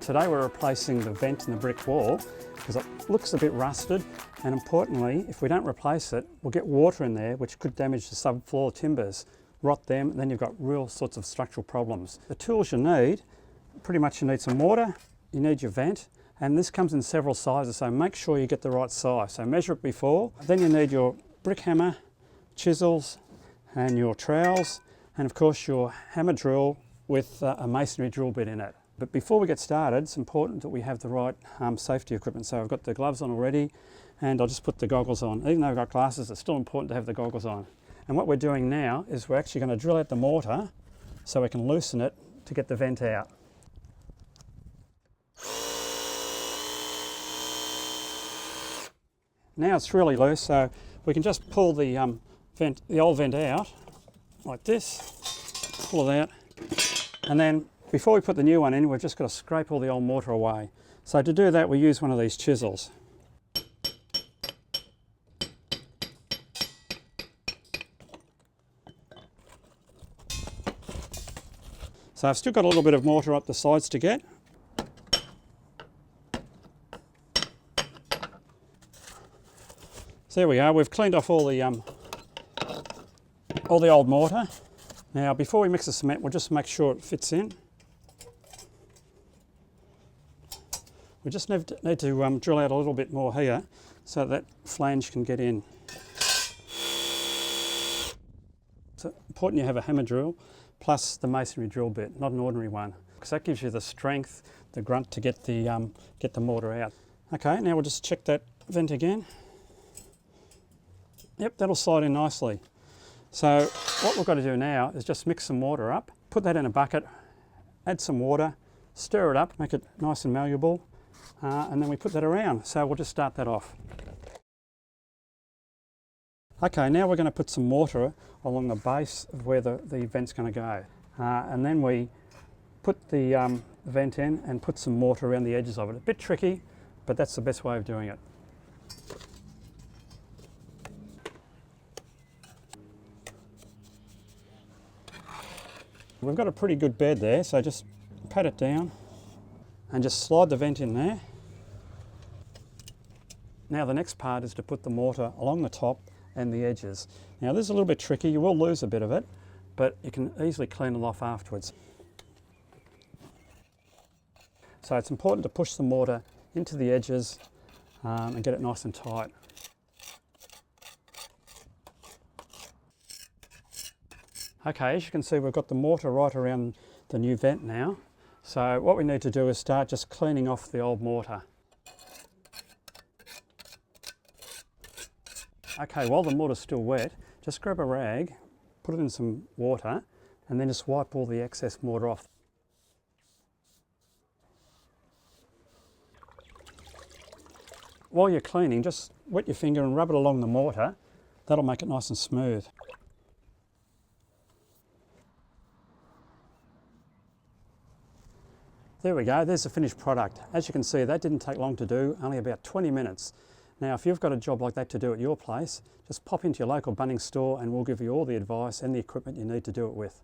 Today we're replacing the vent in the brick wall because it looks a bit rusted, and importantly, if we don't replace it, we'll get water in there which could damage the subfloor timbers, rot them, and then you've got real sorts of structural problems. The tools you need, pretty much you need some mortar, you need your vent, and this comes in several sizes, so make sure you get the right size. So measure it before. Then you need your brick hammer, chisels, and your trowels, and of course your hammer drill with a masonry drill bit in it. But before we get started, it's important that we have the right safety equipment. So I've got the gloves on already, and I'll just put the goggles on. Even though I've got glasses, it's still important to have the goggles on. And what we're doing now is we're actually going to drill out the mortar so we can loosen it to get the vent out. Now it's really loose, so we can just pull the old vent out like this, pull it out, and then before we put the new one in, we've just got to scrape all the old mortar away. So to do that, we use one of these chisels. So I've still got a little bit of mortar up the sides to get. So there we are, we've cleaned off all the old mortar. Now before we mix the cement, we'll just make sure it fits in. We just need to drill out a little bit more here so that flange can get in. It's important you have a hammer drill plus the masonry drill bit, not an ordinary one, because that gives you the strength, the grunt to get the mortar out. Okay, now we'll just check that vent again. Yep, that'll slide in nicely. So what we've got to do now is just mix some mortar up, put that in a bucket, add some water, stir it up, make it nice and malleable, and then we put that around. So we'll just start that off. Okay, now we're going to put some mortar along the base of where the vent's going to go. And then we put the vent in and put some mortar around the edges of it. A bit tricky, but that's the best way of doing it. We've got a pretty good bed there, so just pat it down and just slide the vent in there. Now the next part is to put the mortar along the top and the edges. Now this is a little bit tricky, you will lose a bit of it, but you can easily clean it off afterwards. So it's important to push the mortar into the edges and get it nice and tight. Okay, as you can see, we've got the mortar right around the new vent now. So what we need to do is start just cleaning off the old mortar. Okay, while the mortar's still wet, just grab a rag, put it in some water, and then just wipe all the excess mortar off. While you're cleaning, just wet your finger and rub it along the mortar. That'll make it nice and smooth. There we go, there's the finished product. As you can see, that didn't take long to do, only about 20 minutes. Now, if you've got a job like that to do at your place, just pop into your local Bunnings store and we'll give you all the advice and the equipment you need to do it with.